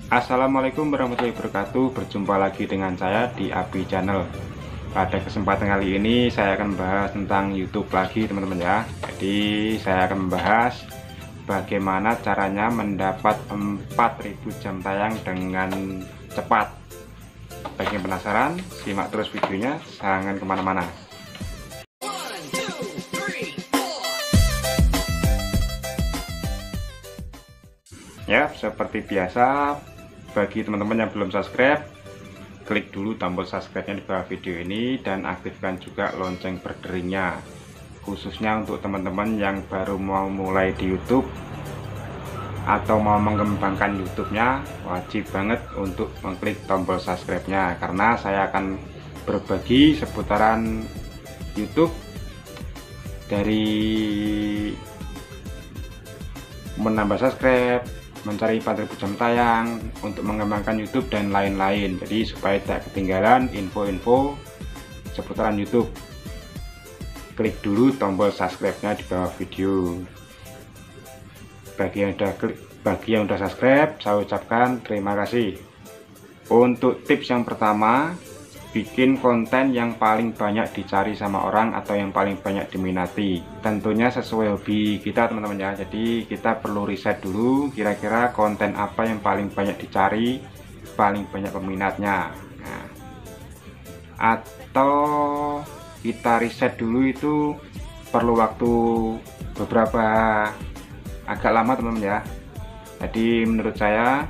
Assalamualaikum warahmatullahi wabarakatuh. Berjumpa lagi dengan saya di Abi Channel. Pada kesempatan kali ini saya akan membahas tentang YouTube lagi, teman-teman ya. Jadi saya akan membahas bagaimana caranya mendapat 4000 jam tayang dengan cepat. Bagi yang penasaran, simak terus videonya, jangan kemana-mana. Ya, seperti biasa, bagi teman-teman yang belum subscribe, klik dulu tombol subscribe-nya di bawah video ini dan aktifkan juga lonceng berderingnya. Khususnya untuk teman-teman yang baru mau mulai di YouTube atau mau mengembangkan YouTube-nya, wajib banget untuk mengklik tombol subscribe-nya, karena saya akan berbagi seputaran YouTube dari menambah subscribe, mencari 4000 jam tayang, untuk mengembangkan YouTube dan lain-lain. Jadi supaya tidak ketinggalan info-info seputaran YouTube, klik dulu tombol subscribe-nya di bawah video. Bagi yang udah subscribe, saya ucapkan terima kasih. Untuk tips yang pertama, bikin konten yang paling banyak dicari sama orang atau yang paling banyak diminati. Tentunya sesuai hobi kita, teman-teman ya. Jadi kita perlu riset dulu kira-kira konten apa yang paling banyak dicari, paling banyak peminatnya. Nah, atau kita riset dulu itu perlu waktu beberapa agak lama, teman-teman ya. Jadi menurut saya,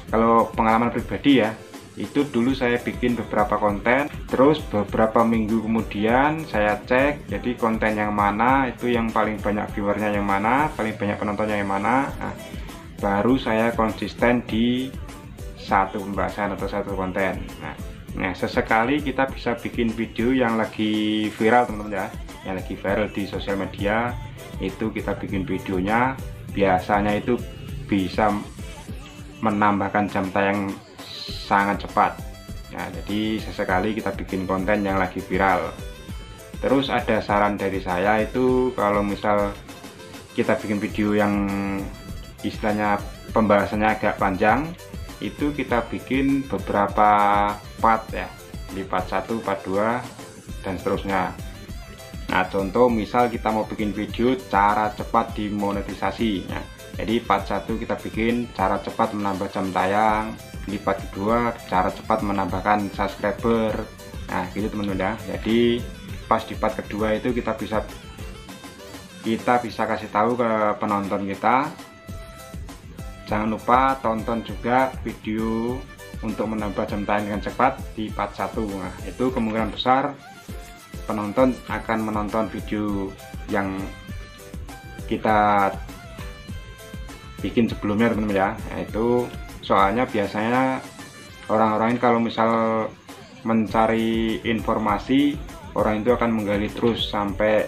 kalau pengalaman pribadi ya, itu dulu saya bikin beberapa konten, terus beberapa minggu kemudian saya cek, jadi konten yang mana itu yang paling banyak viewernya, yang mana paling banyak penontonnya, yang mana. Nah, baru saya konsisten di satu pembahasan atau satu konten. Nah, sesekali kita bisa bikin video yang lagi viral, teman-teman ya, yang lagi viral di sosial media, itu kita bikin videonya. Biasanya itu bisa menambahkan jam tayang sangat cepat. Nah, jadi sesekali kita bikin konten yang lagi viral. Terus ada saran dari saya itu, kalau misal kita bikin video yang istilahnya pembahasannya agak panjang, itu kita bikin beberapa part ya, di part 1, part 2 dan seterusnya. Nah, contoh misal kita mau bikin video cara cepat dimonetisasi. Nah, jadi part 1 kita bikin cara cepat menambah jam tayang, di part kedua cara cepat menambahkan subscriber. Nah, gitu teman-teman ya. Jadi pas di part kedua itu kita bisa kasih tahu ke penonton kita, jangan lupa tonton juga video untuk menambah jam tayang dengan cepat di part 1. Nah, itu kemungkinan besar penonton akan menonton video yang kita bikin sebelumnya, teman-teman ya. Nah, itu soalnya biasanya orang-orang kalau misal mencari informasi, orang itu akan menggali terus sampai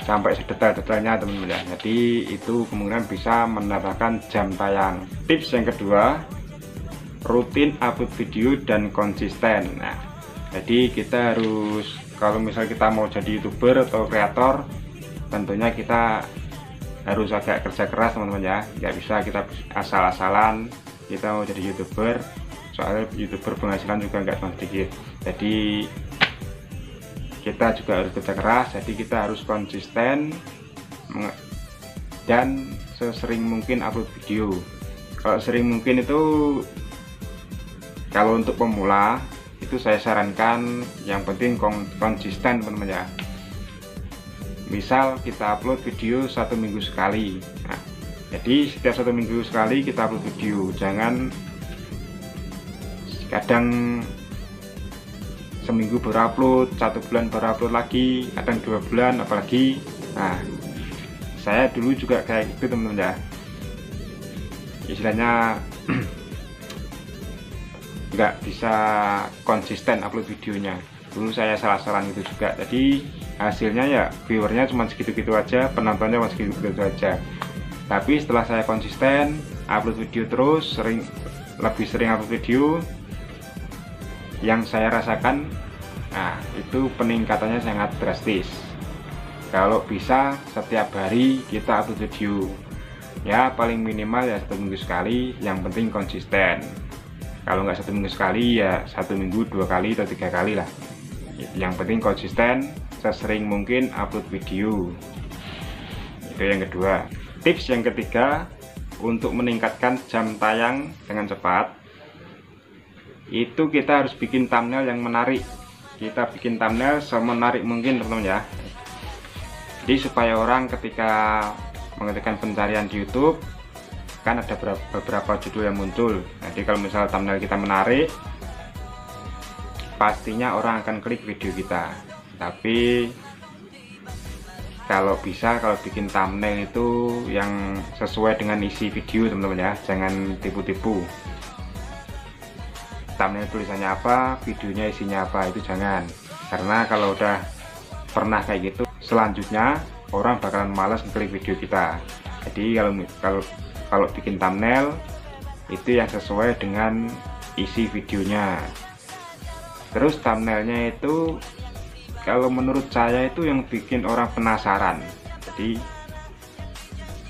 sedetail-detailnya, teman-teman ya. Jadi itu kemungkinan bisa menambahkan jam tayang. Tips yang kedua, rutin upload video dan konsisten. Nah, jadi kita harus, kalau misal kita mau jadi YouTuber atau kreator, tentunya kita harus agak kerja keras, teman-teman ya. Nggak bisa kita asal-asalan kita mau jadi YouTuber, soalnya YouTuber penghasilan juga nggak cuma sedikit. Jadi kita juga harus kerja keras, jadi kita harus konsisten dan sesering mungkin upload video. Kalau sering mungkin itu, kalau untuk pemula itu saya sarankan yang penting konsisten, teman-teman ya. Misal kita upload video 1 minggu sekali. Nah, jadi setiap 1 minggu sekali kita upload video, jangan kadang seminggu baru upload, 1 bulan baru upload lagi, kadang 2 bulan apalagi. Nah, saya dulu juga kayak gitu, teman-teman ya. Istilahnya nggak bisa konsisten upload videonya. Dulu saya salah-salah gitu juga. Jadi hasilnya ya viewernya cuma segitu-gitu aja, penontonnya cuma segitu-gitu aja. Tapi setelah saya konsisten upload video terus, lebih sering upload video, yang saya rasakan, nah itu peningkatannya sangat drastis. Kalau bisa setiap hari kita upload video, Ya paling minimal ya 1 minggu sekali, yang penting konsisten. Kalau nggak 1 minggu sekali ya 1 minggu 2 kali atau 3 kali lah. Yang penting konsisten, sesering mungkin upload video. Itu yang kedua. Tips yang ketiga, untuk meningkatkan jam tayang dengan cepat, itu kita harus bikin thumbnail yang menarik. Kita bikin thumbnail semenarik mungkin teman-teman ya. Jadi supaya orang ketika mengetikkan pencarian di YouTube, kan ada beberapa judul yang muncul. Jadi kalau misalnya thumbnail kita menarik, pastinya orang akan klik video kita. Tapi kalau bisa, kalau bikin thumbnail itu yang sesuai dengan isi video teman-teman ya, jangan tipu-tipu. Thumbnail tulisannya apa, videonya isinya apa, itu jangan. Karena kalau udah pernah kayak gitu, selanjutnya orang bakalan malas ngeklik video kita. Jadi kalau bikin thumbnail itu yang sesuai dengan isi videonya. Terus thumbnailnya itu kalau menurut saya itu yang bikin orang penasaran. Jadi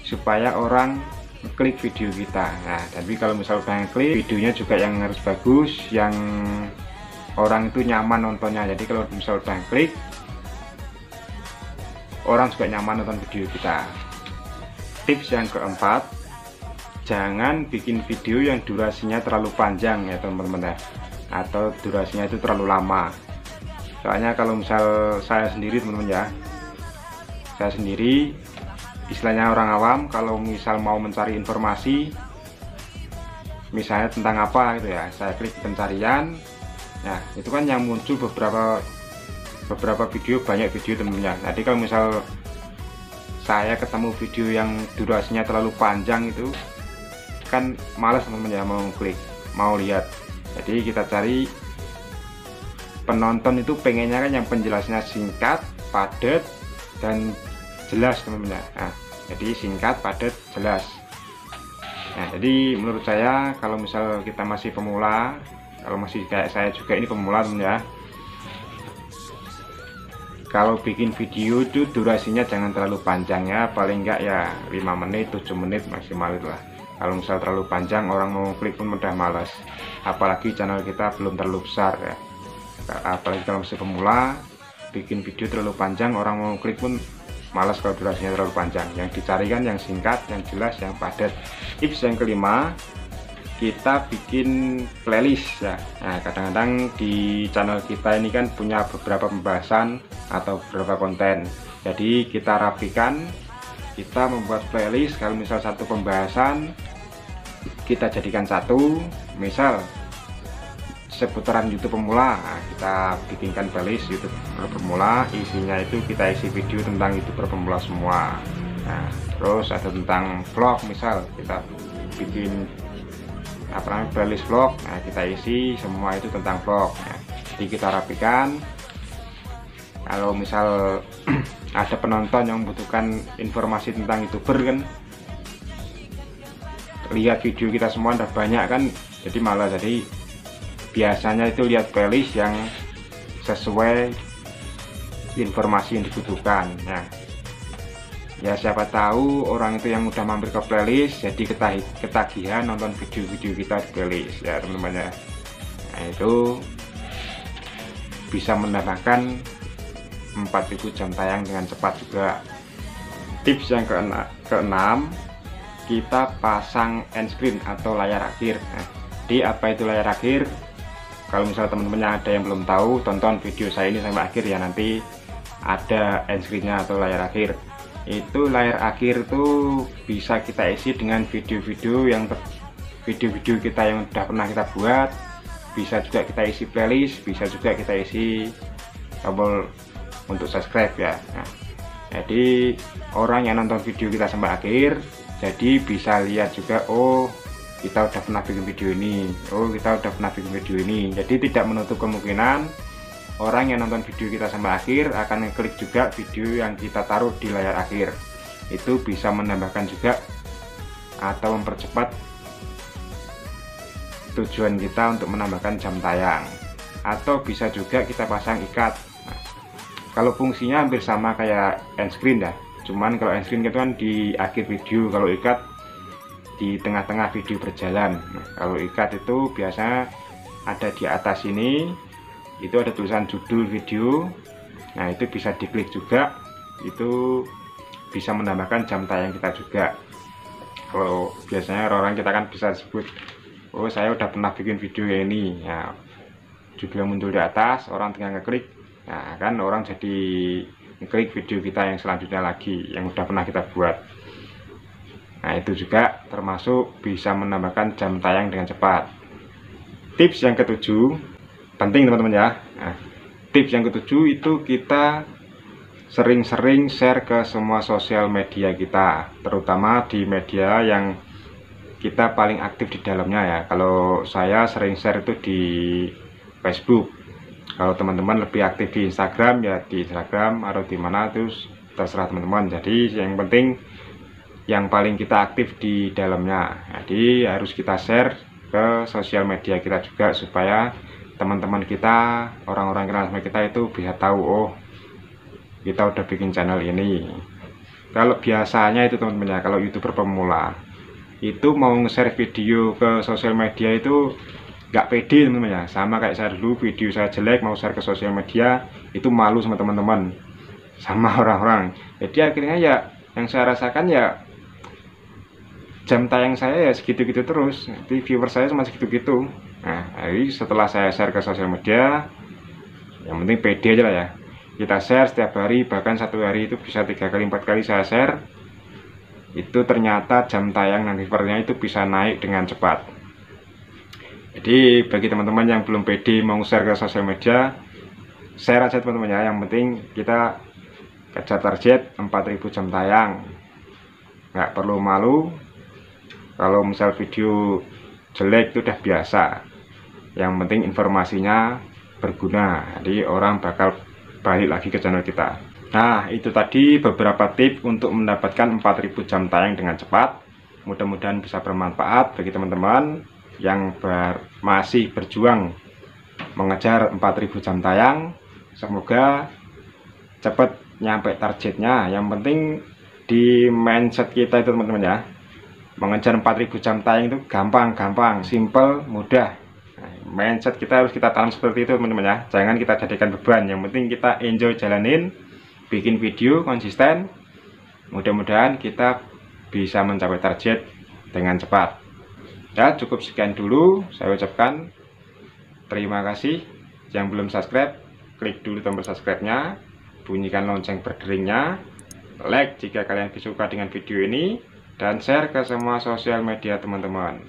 supaya orang klik video kita. Nah, tapi kalau misal pengen klik, videonya juga yang harus bagus, yang orang itu nyaman nontonnya. Jadi kalau misal pengen klik, orang juga nyaman nonton video kita. Tips yang keempat, jangan bikin video yang durasinya terlalu panjang ya teman-teman ya, atau durasinya itu terlalu lama. Soalnya kalau misal saya sendiri teman-teman ya, saya sendiri istilahnya orang awam, kalau misal mau mencari informasi misalnya tentang apa gitu ya, saya klik pencarian, nah itu kan yang muncul beberapa video, banyak video teman-teman. Jadi kalau misal saya ketemu video yang durasinya terlalu panjang, itu kan malas teman-teman ya mau klik, mau lihat. Jadi kita cari, penonton itu pengennya kan yang penjelasannya singkat, padat, dan jelas teman-teman. Nah, jadi singkat, padat, jelas. Nah, jadi menurut saya kalau misal kita masih pemula, kalau masih kayak saya juga ini pemula teman ya, kalau bikin video itu durasinya jangan terlalu panjang ya, paling enggak ya 5 menit, 7 menit maksimal itulah. Kalau misal terlalu panjang, orang mau klik pun udah malas. Apalagi channel kita belum terlalu besar ya. Apalagi kalau masih pemula, bikin video terlalu panjang, orang mau klik pun malas kalau durasinya terlalu panjang. Yang dicari kan yang singkat, yang jelas, yang padat. Tips yang kelima, kita bikin playlist ya. Nah, kadang-kadang di channel kita ini kan punya beberapa pembahasan atau beberapa konten. Jadi kita rapikan, kita membuat playlist. Kalau misal satu pembahasan kita jadikan satu, misal seputaran YouTube pemula, nah, kita bikinkan playlist YouTube pemula, isinya itu kita isi video tentang YouTuber pemula semua. Nah, terus ada tentang vlog, misal kita bikin apa namanya playlist vlog, nah kita isi semua itu tentang vlog. Nah, jadi kita rapikan. Kalau misal ada penonton yang membutuhkan informasi tentang YouTuber kan, lihat video kita semua udah banyak kan, jadi malah, jadi biasanya itu lihat playlist yang sesuai informasi yang dibutuhkan. Nah, ya siapa tahu orang itu yang udah mampir ke playlist jadi ketagihan nonton video-video kita di playlist ya teman-teman ya. Nah, itu bisa menambahkan 4000 jam tayang dengan cepat juga. Tips yang keenam, kita pasang end screen atau layar akhir. Nah, di apa itu layar akhir? Kalau misalnya teman-teman ada yang belum tahu, tonton video saya ini sampai akhir ya, nanti ada end screen-nya atau layar akhir. Itu layar akhir tuh bisa kita isi dengan video-video kita yang udah pernah kita buat. Bisa juga kita isi playlist, bisa juga kita isi tombol untuk subscribe ya. Nah, jadi orang yang nonton video kita sampai akhir jadi bisa lihat juga, oh kita udah pernah bikin video ini, oh kita udah pernah bikin video ini. Jadi tidak menutup kemungkinan orang yang nonton video kita sampai akhir akan ngeklik juga video yang kita taruh di layar akhir. Itu bisa menambahkan juga atau mempercepat tujuan kita untuk menambahkan jam tayang. Atau bisa juga kita pasang ikat. Nah, kalau fungsinya hampir sama kayak end screen ya, cuman kalau end screen itu kan di akhir video, kalau ikat di tengah-tengah video berjalan. Nah, kalau ikat itu biasanya ada di atas ini, itu ada tulisan judul video. Nah, itu bisa diklik juga, itu bisa menambahkan jam tayang kita juga. Kalau biasanya orang kita kan bisa sebut, oh saya udah pernah bikin video ini, ya judulnya muncul di atas, orang tinggal ngeklik, nah kan orang jadi ngeklik video kita yang selanjutnya lagi yang udah pernah kita buat. Nah, itu juga termasuk bisa menambahkan jam tayang dengan cepat. Tips yang ketujuh, penting teman-teman ya. Nah, tips yang ketujuh itu kita sering-sering share ke semua sosial media kita, terutama di media yang kita paling aktif di dalamnya ya. Kalau saya sering share itu di Facebook. Kalau teman-teman lebih aktif di Instagram ya di Instagram atau di mana, terus terserah teman-teman. Jadi yang penting yang paling kita aktif di dalamnya. Jadi harus kita share ke sosial media kita juga supaya teman-teman kita, orang-orang kenal sama kita itu bisa tahu, oh kita udah bikin channel ini. Kalau biasanya itu teman-teman ya, kalau YouTuber pemula itu mau nge-share video ke sosial media itu nggak pede teman-teman ya. Sama kayak saya dulu, video saya jelek mau share ke sosial media itu malu sama teman-teman, sama orang-orang. Jadi akhirnya ya yang saya rasakan ya jam tayang saya ya segitu-gitu terus, jadi viewer saya cuma segitu-gitu. Nah, jadi setelah saya share ke sosial media, yang penting pede aja lah ya, kita share setiap hari, bahkan satu hari itu bisa 3 kali 4 kali saya share, itu ternyata jam tayang dan viewernya itu bisa naik dengan cepat. Jadi bagi teman-teman yang belum pede mau share ke sosial media, share aja teman-teman ya. Yang penting kita kejar target 4000 jam tayang, nggak perlu malu. Kalau misal video jelek itu udah biasa, yang penting informasinya berguna, jadi orang bakal balik lagi ke channel kita. Nah, itu tadi beberapa tips untuk mendapatkan 4000 jam tayang dengan cepat. Mudah-mudahan bisa bermanfaat bagi teman-teman yang masih berjuang mengejar 4000 jam tayang. Semoga cepat nyampe targetnya. Yang penting di mindset kita itu teman-teman ya, mengejar 4000 jam tayang itu gampang, simple, mudah. Nah, mindset kita harus kita tanam seperti itu teman-teman ya. Jangan kita jadikan beban. Yang penting kita enjoy jalanin, bikin video konsisten. Mudah-mudahan kita bisa mencapai target dengan cepat. Ya, cukup sekian dulu. Saya ucapkan terima kasih. Yang belum subscribe, klik dulu tombol subscribe-nya, bunyikan lonceng berderingnya, like jika kalian suka dengan video ini, dan share ke semua sosial media teman-teman.